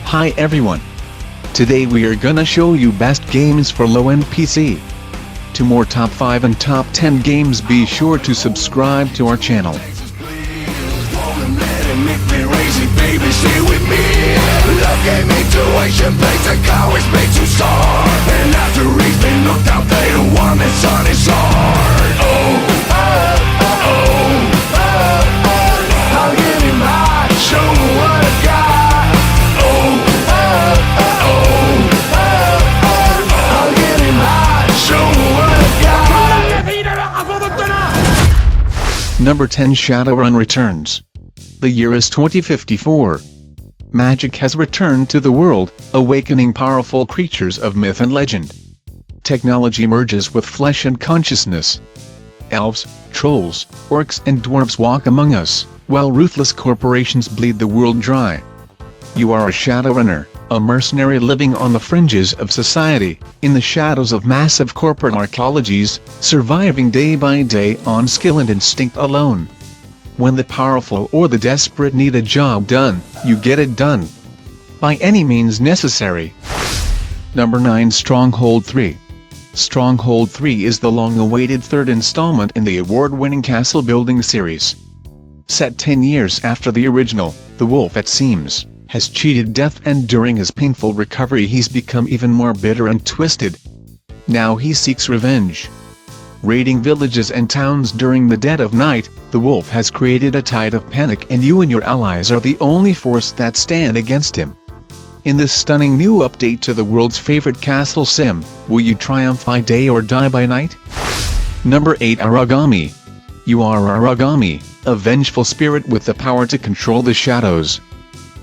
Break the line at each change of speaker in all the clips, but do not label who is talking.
Hi everyone. Today we are gonna show you best games for low-end PC. To more top 5 and top 10 games, be sure to subscribe to our channel. Number 10, Shadowrun Returns. The year is 2054. Magic has returned to the world, awakening powerful creatures of myth and legend. Technology merges with flesh and consciousness. Elves, trolls, orcs and dwarves walk among us, while ruthless corporations bleed the world dry. You are a Shadowrunner, a mercenary living on the fringes of society, in the shadows of massive corporate archaeologies, surviving day by day on skill and instinct alone. When the powerful or the desperate need a job done, you get it done. By any means necessary. Number 9, Stronghold 3. Stronghold 3 is the long-awaited third installment in the award-winning castle-building series. Set 10 years after the original, the wolf, it seems, has cheated death, and during his painful recovery he's become even more bitter and twisted. Now he seeks revenge. Raiding villages and towns during the dead of night, the wolf has created a tide of panic, and you and your allies are the only force that stand against him. In this stunning new update to the world's favorite castle sim, will you triumph by day or die by night? Number 8, Aragami. You are Aragami, a vengeful spirit with the power to control the shadows.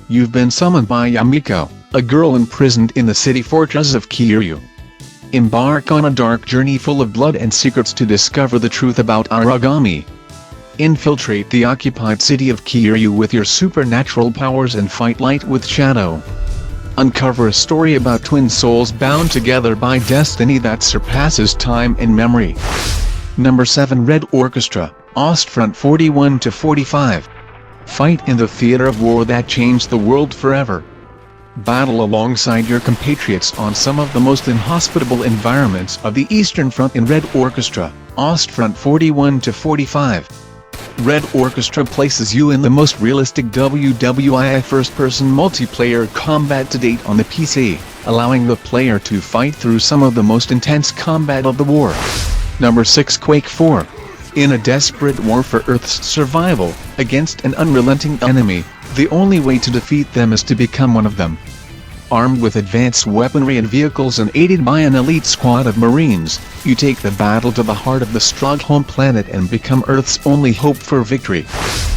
You've been summoned by Yamiko, a girl imprisoned in the city fortress of Kiryu. Embark on a dark journey full of blood and secrets to discover the truth about Aragami. Infiltrate the occupied city of Kiryu with your supernatural powers and fight light with shadow. Uncover a story about twin souls bound together by destiny that surpasses time and memory. Number 7, Red Orchestra, Ostfront 41-45. Fight in the theater of war that changed the world forever. Battle alongside your compatriots on some of the most inhospitable environments of the Eastern Front in Red Orchestra, Ostfront 41-45. Red Orchestra places you in the most realistic WWII first-person multiplayer combat to date on the PC, allowing the player to fight through some of the most intense combat of the war. Number 6, Quake IV. In a desperate war for Earth's survival, against an unrelenting enemy, the only way to defeat them is to become one of them. Armed with advanced weaponry and vehicles and aided by an elite squad of Marines, you take the battle to the heart of the Stronghold planet and become Earth's only hope for victory.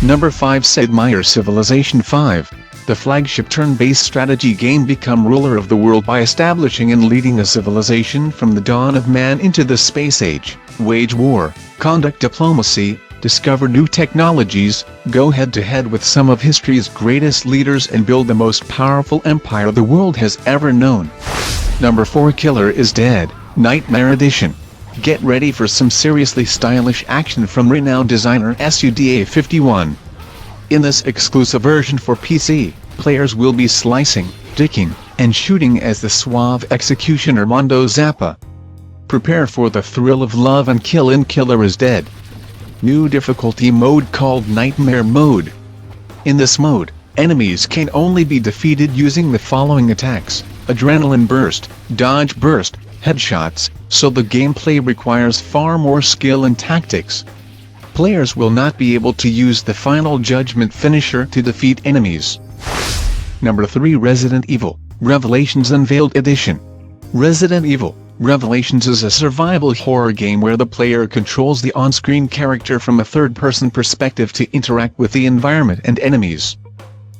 Number 5, Meier Civilization V. The flagship turn-based strategy game, become ruler of the world by establishing and leading a civilization from the dawn of man into the space age, wage war, conduct diplomacy, discover new technologies, go head-to-head with some of history's greatest leaders, and build the most powerful empire the world has ever known. Number 4, Killer is Dead, Nightmare Edition. Get ready for some seriously stylish action from renowned designer Suda51. In this exclusive version for PC, players will be slicing, dicking, and shooting as the suave executioner Mondo Zappa. Prepare for the thrill of love and kill in Killer is Dead. New difficulty mode called Nightmare Mode. In this mode, enemies can only be defeated using the following attacks: Adrenaline Burst, Dodge Burst, Headshots, so the gameplay requires far more skill and tactics. Players will not be able to use the Final Judgment finisher to defeat enemies. Number 3, Resident Evil, Revelations Unveiled Edition. Resident Evil Revelations is a survival horror game where the player controls the on-screen character from a third-person perspective to interact with the environment and enemies.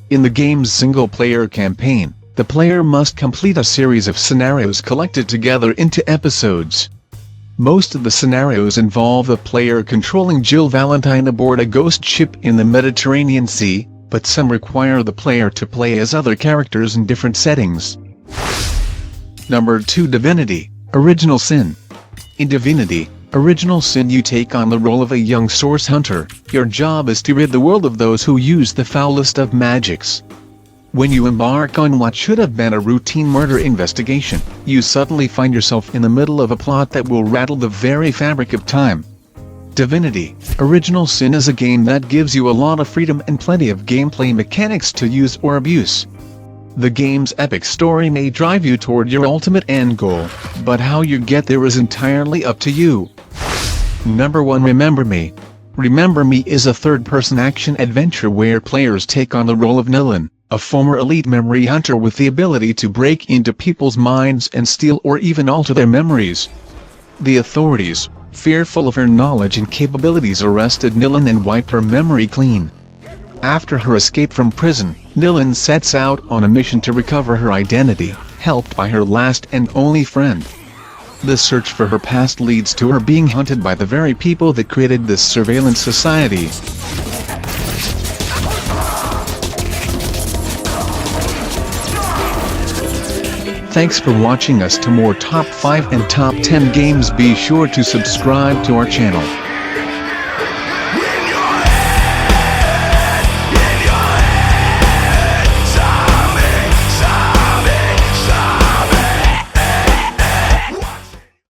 In the game's single-player campaign, the player must complete a series of scenarios collected together into episodes. Most of the scenarios involve the player controlling Jill Valentine aboard a ghost ship in the Mediterranean Sea, but some require the player to play as other characters in different settings. Number 2, Divinity Original Sin. In Divinity Original Sin, you take on the role of a young source hunter. Your job is to rid the world of those who use the foulest of magics. When you embark on what should have been a routine murder investigation, you suddenly find yourself in the middle of a plot that will rattle the very fabric of time. Divinity Original Sin is a game that gives you a lot of freedom and plenty of gameplay mechanics to use or abuse. The game's epic story may drive you toward your ultimate end goal, but how you get there is entirely up to you. Number 1. Remember Me. Remember Me is a third-person action adventure where players take on the role of Nilan, a former elite memory hunter with the ability to break into people's minds and steal or even alter their memories. The authorities, fearful of her knowledge and capabilities, arrested Nilan and wiped her memory clean. After her escape from prison, Nilan sets out on a mission to recover her identity, helped by her last and only friend. The search for her past leads to her being hunted by the very people that created this surveillance society. Thanks for watching us. To more top 5 and top 10 games, be sure to subscribe to our channel.